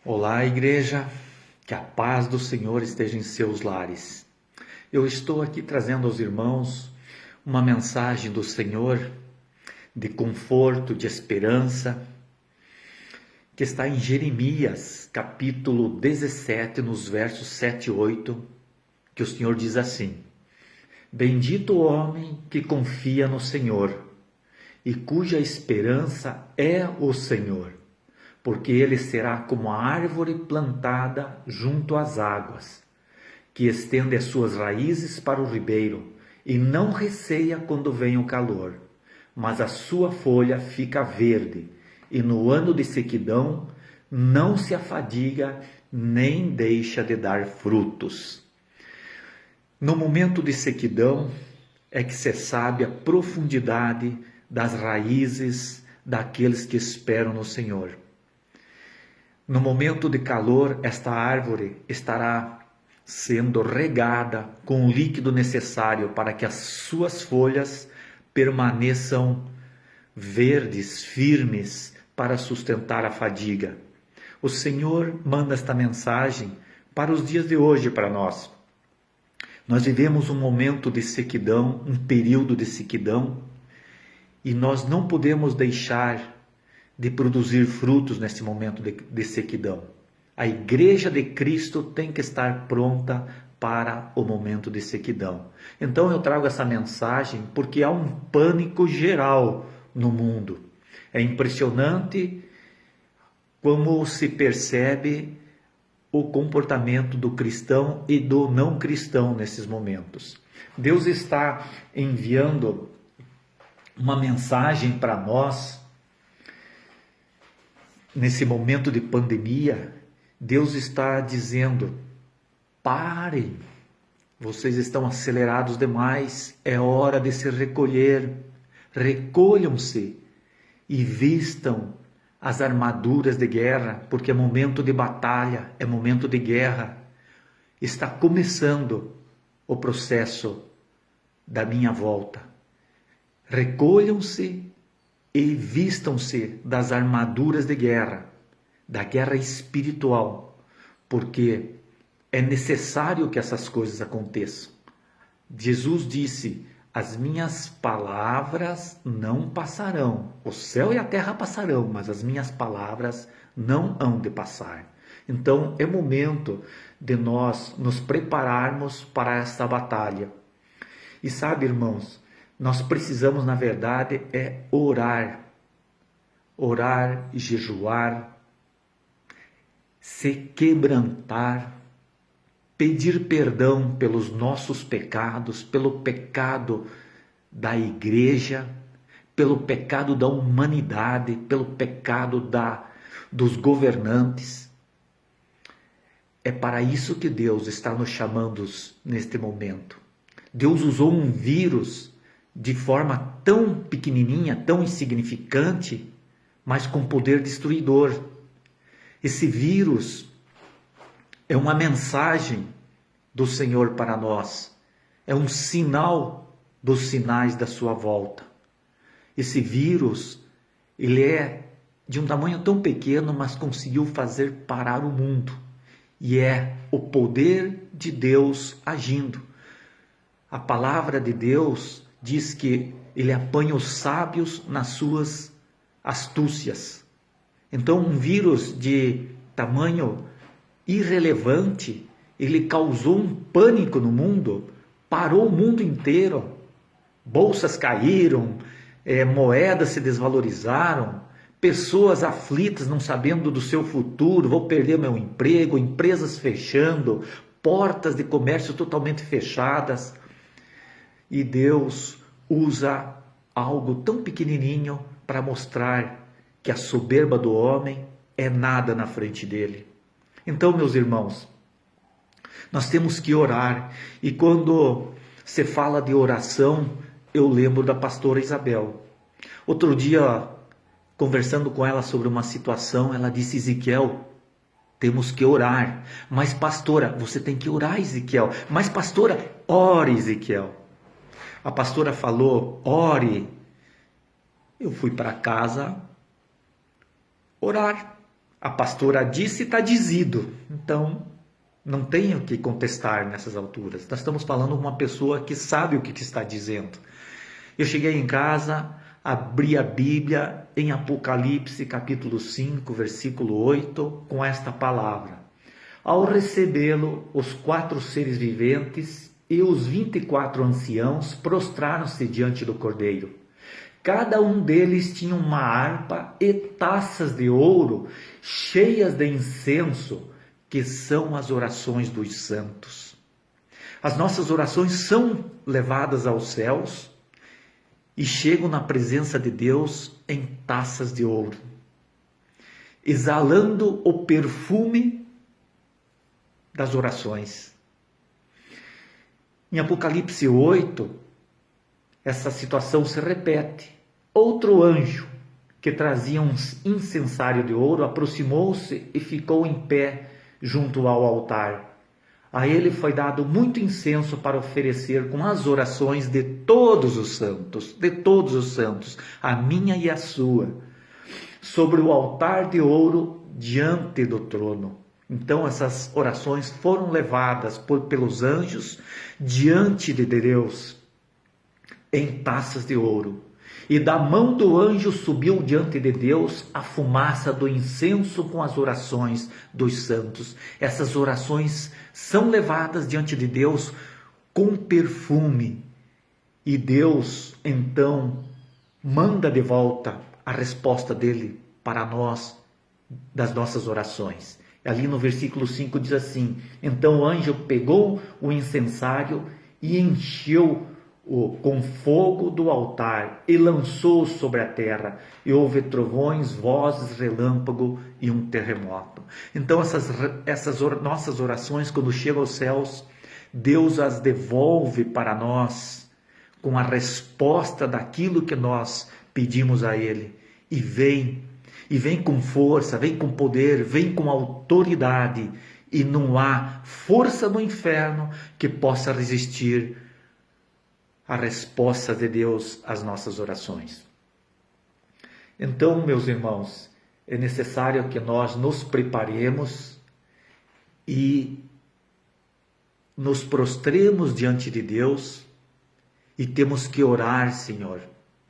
Olá, igreja, que a paz do Senhor esteja em seus lares. Eu estou aqui trazendo aos irmãos uma mensagem do Senhor de conforto, de esperança, que está em Jeremias, capítulo 17, nos versos 7 e 8, que o Senhor diz assim: Bendito o homem que confia no Senhor e cuja esperança é o Senhor, porque ele será como a árvore plantada junto às águas, que estende as suas raízes para o ribeiro e não receia quando vem o calor, mas a sua folha fica verde, e no ano de sequidão não se afadiga nem deixa de dar frutos. No momento de sequidão é que se sabe a profundidade das raízes daqueles que esperam no Senhor. No momento de calor, esta árvore estará sendo regada com o líquido necessário para que as suas folhas permaneçam verdes, firmes, para sustentar a fadiga. O Senhor manda esta mensagem para os dias de hoje para nós. Nós vivemos um momento de sequidão, um período de sequidão, e nós não podemos deixar de produzir frutos nesse momento de sequidão. A igreja de Cristo tem que estar pronta para o momento de sequidão. Então eu trago essa mensagem porque há um pânico geral no mundo. É impressionante como se percebe o comportamento do cristão e do não cristão nesses momentos. Deus está enviando uma mensagem para nós. Nesse momento de pandemia, Deus está dizendo: parem, vocês estão acelerados demais, é hora de se recolher, recolham-se e vistam as armaduras de guerra, porque é momento de batalha, é momento de guerra. Está começando o processo da minha volta. Recolham-se e vistam-se das armaduras de guerra, da guerra espiritual, porque é necessário que essas coisas aconteçam. Jesus disse: as minhas palavras não passarão, o céu e a terra passarão, mas as minhas palavras não hão de passar. Então é momento de nós nos prepararmos para essa batalha. E sabe, irmãos, nós precisamos, na verdade, orar e jejuar, se quebrantar, pedir perdão pelos nossos pecados, pelo pecado da igreja, pelo pecado da humanidade, pelo pecado dos governantes. É para isso que Deus está nos chamando neste momento. Deus usou um vírus de forma tão pequenininha, tão insignificante, mas com poder destruidor. Esse vírus é uma mensagem do Senhor para nós. É um sinal dos sinais da sua volta. Esse vírus, ele é de um tamanho tão pequeno, mas conseguiu fazer parar o mundo. E é o poder de Deus agindo. A palavra de Deus diz que ele apanha os sábios nas suas astúcias. Então, um vírus de tamanho irrelevante, ele causou um pânico no mundo, parou o mundo inteiro. Bolsas caíram, moedas se desvalorizaram, pessoas aflitas, não sabendo do seu futuro, vou perder meu emprego, empresas fechando, portas de comércio totalmente fechadas. E Deus usa algo tão pequenininho para mostrar que a soberba do homem é nada na frente dele. Então, meus irmãos, nós temos que orar. E quando se fala de oração, eu lembro da pastora Isabel. Outro dia, conversando com ela sobre uma situação, ela disse: Ezequiel, temos que orar. Mas pastora, você tem que orar, Ezequiel. Mas pastora, ore, Ezequiel. A pastora falou: ore. Eu fui para casa orar. A pastora disse e está dizido. Então, não tenho que contestar nessas alturas. Nós estamos falando de uma pessoa que sabe o que está dizendo. Eu cheguei em casa, abri a Bíblia em Apocalipse capítulo 5, versículo 8, com esta palavra. Ao recebê-lo, os 4 seres viventes e os 24 anciãos prostraram-se diante do Cordeiro. Cada um deles tinha uma harpa e taças de ouro cheias de incenso, que são as orações dos santos. As nossas orações são levadas aos céus e chegam na presença de Deus em taças de ouro, exalando o perfume das orações. Em Apocalipse 8, essa situação se repete. Outro anjo, que trazia um incensário de ouro, aproximou-se e ficou em pé junto ao altar. A ele foi dado muito incenso para oferecer com as orações de todos os santos, a minha e a sua, sobre o altar de ouro diante do trono. Então essas orações foram levadas pelos anjos diante de Deus em taças de ouro. E da mão do anjo subiu diante de Deus a fumaça do incenso com as orações dos santos. Essas orações são levadas diante de Deus com perfume. E Deus, então, manda de volta a resposta dele para nós, das nossas orações. Ali no versículo 5 diz assim: então o anjo pegou o incensário e encheu com fogo do altar e lançou sobre a terra, e houve trovões, vozes, relâmpago e um terremoto. Então essas nossas orações, quando chegam aos céus, Deus as devolve para nós com a resposta daquilo que nós pedimos a Ele, e vem com força, vem com poder, vem com autoridade, e não há força no inferno que possa resistir a resposta de Deus às nossas orações. Então, meus irmãos, é necessário que nós nos preparemos e nos prostremos diante de Deus, e temos que orar, Senhor.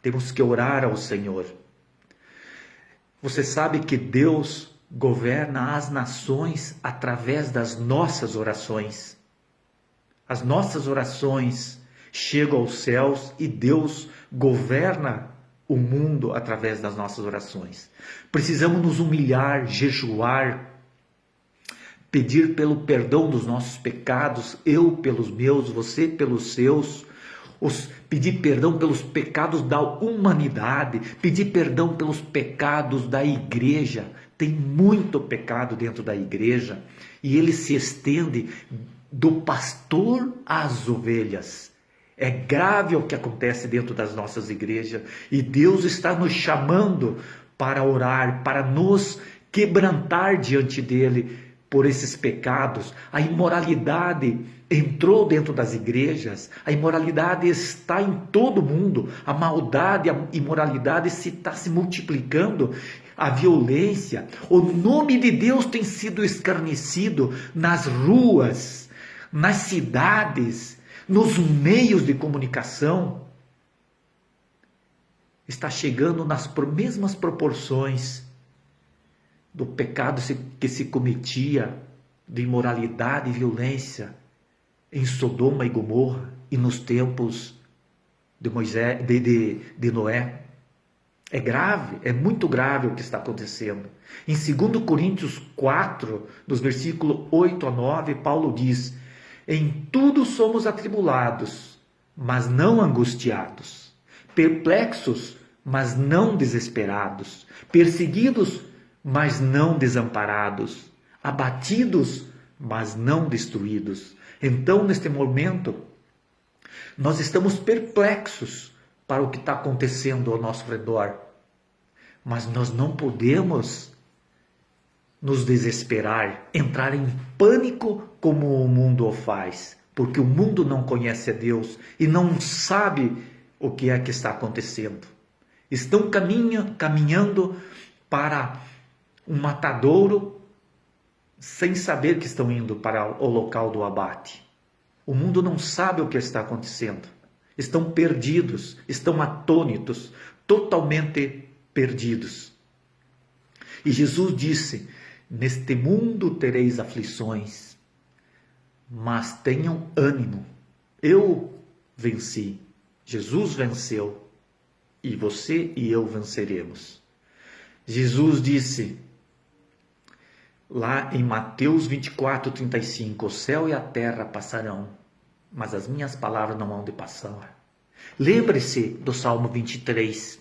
Temos que orar ao Senhor. Você sabe que Deus governa as nações através das nossas orações. As nossas orações chegam aos céus e Deus governa o mundo através das nossas orações. Precisamos nos humilhar, jejuar, pedir pelo perdão dos nossos pecados, eu pelos meus, você pelos seus, pedir perdão pelos pecados da humanidade, pedir perdão pelos pecados da igreja. Tem muito pecado dentro da igreja e ele se estende do pastor às ovelhas. É grave o que acontece dentro das nossas igrejas, e Deus está nos chamando para orar, para nos quebrantar diante dele por esses pecados. A imoralidade entrou dentro das igrejas, a imoralidade está em todo mundo, a maldade, a imoralidade está se multiplicando, a violência, o nome de Deus tem sido escarnecido nas ruas, nas cidades, nos meios de comunicação. Está chegando nas mesmas proporções do pecado que se cometia, de imoralidade e violência em Sodoma e Gomorra e nos tempos de Noé. É grave, é muito grave o que está acontecendo. Em 2 Coríntios 4, nos versículos 8 a 9, Paulo diz: em tudo somos atribulados, mas não angustiados, perplexos, mas não desesperados, perseguidos, mas não desamparados, abatidos, mas não destruídos. Então, neste momento, nós estamos perplexos para o que está acontecendo ao nosso redor, mas nós não podemos nos desesperar, entrar em pânico como o mundo o faz, porque o mundo não conhece a Deus e não sabe o que é que está acontecendo. Estão caminhando para um matadouro sem saber que estão indo para o local do abate. O mundo não sabe o que está acontecendo. Estão perdidos, estão atônitos, totalmente perdidos. E Jesus disse: neste mundo tereis aflições, mas tenham ânimo. Eu venci. Jesus venceu. E você e eu venceremos. Jesus disse lá em Mateus 24:35, o céu e a terra passarão, mas as minhas palavras não hão de passar. Lembre-se do Salmo 23.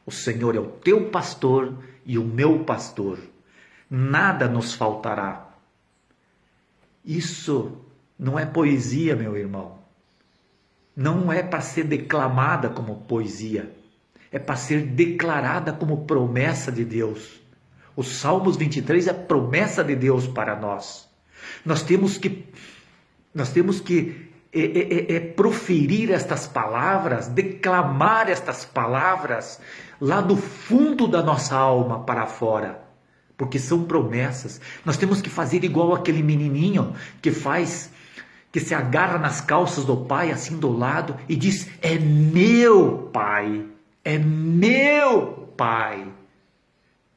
O Senhor é o teu pastor e o meu pastor. Nada nos faltará. Isso não é poesia, meu irmão. Não é para ser declamada como poesia. É para ser declarada como promessa de Deus. O Salmos 23 é a promessa de Deus para nós. Nós temos que proferir estas palavras, declamar estas palavras lá do fundo da nossa alma para fora, porque são promessas. Nós temos que fazer igual aquele menininho que se agarra nas calças do pai assim do lado e diz: é meu pai, é meu pai.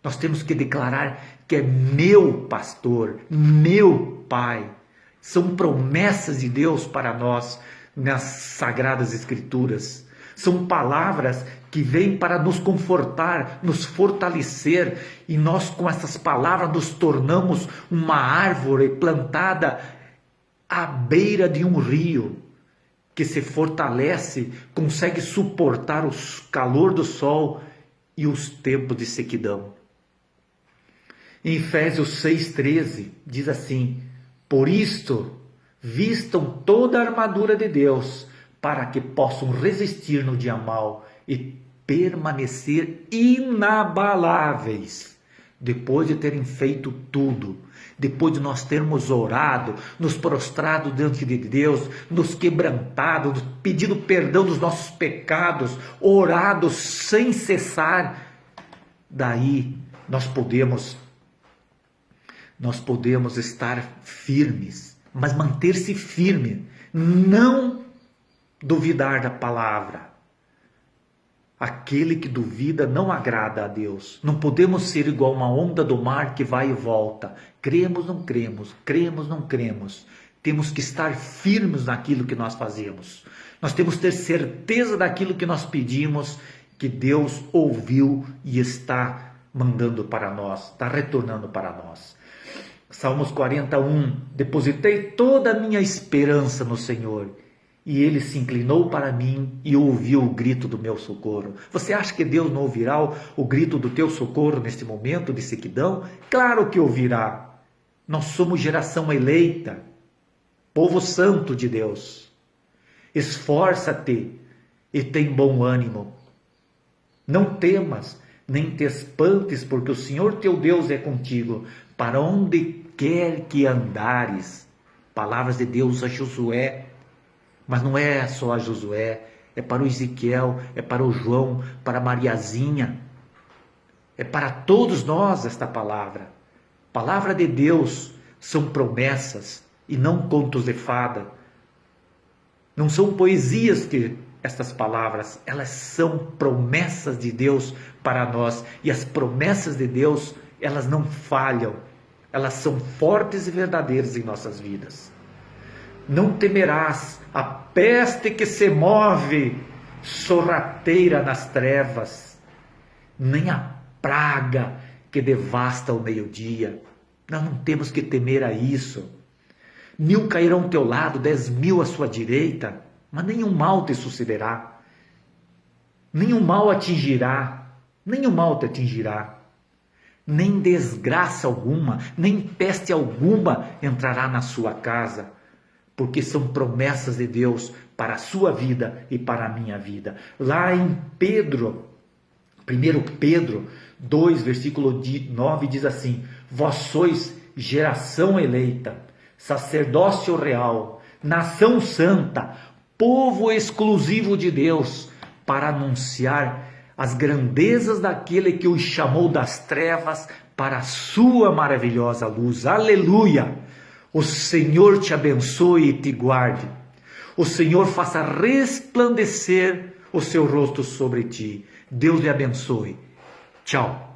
Nós temos que declarar que é meu pastor, meu pai. São promessas de Deus para nós nas Sagradas Escrituras. São palavras que vêm para nos confortar, nos fortalecer. E nós, com essas palavras, nos tornamos uma árvore plantada à beira de um rio, que se fortalece, consegue suportar o calor do sol e os tempos de sequidão. Em Efésios 6,13 diz assim: por isto, vistam toda a armadura de Deus, para que possam resistir no dia mau e permanecer inabaláveis, depois de terem feito tudo, depois de nós termos orado, nos prostrado diante de Deus, nos quebrantado, pedido perdão dos nossos pecados, orado sem cessar. Daí nós podemos estar firmes, mas manter-se firme, não duvidar da palavra. Aquele que duvida não agrada a Deus. Não podemos ser igual uma onda do mar que vai e volta. Cremos, não cremos, cremos, não cremos. Temos que estar firmes naquilo que nós fazemos. Nós temos que ter certeza daquilo que nós pedimos, que Deus ouviu e está mandando para nós, está retornando para nós. Salmos 41, depositei toda a minha esperança no Senhor, e Ele se inclinou para mim e ouviu o grito do meu socorro. Você acha que Deus não ouvirá o grito do teu socorro neste momento de sequidão? Claro que ouvirá. Nós somos geração eleita, povo santo de Deus. Esforça-te e tem bom ânimo. Não temas, nem te espantes, porque o Senhor teu Deus é contigo, para onde quer que andares. Palavras de Deus a Josué, mas não é só a Josué, é para o Ezequiel, é para o João, para a Mariazinha, é para todos nós esta palavra. Palavra de Deus são promessas e não contos de fada. Não são poesias que estas palavras, elas são promessas de Deus para nós. E as promessas de Deus, elas não falham. Elas são fortes e verdadeiras em nossas vidas. Não temerás a peste que se move sorrateira nas trevas, nem a praga que devasta ao meio-dia. Nós não temos que temer a isso. 1000 cairão ao teu lado, 10.000 à sua direita, mas nenhum mal te sucederá. Nenhum mal atingirá. Nenhum mal te atingirá. Nem desgraça alguma, nem peste alguma entrará na sua casa, porque são promessas de Deus para a sua vida e para a minha vida. Lá em 1 Pedro 2, versículo 9, diz assim: vós sois geração eleita, sacerdócio real, nação santa, povo exclusivo de Deus, para anunciar as grandezas daquele que os chamou das trevas para a sua maravilhosa luz. Aleluia! O Senhor te abençoe e te guarde. O Senhor faça resplandecer o seu rosto sobre ti. Deus lhe abençoe. Tchau.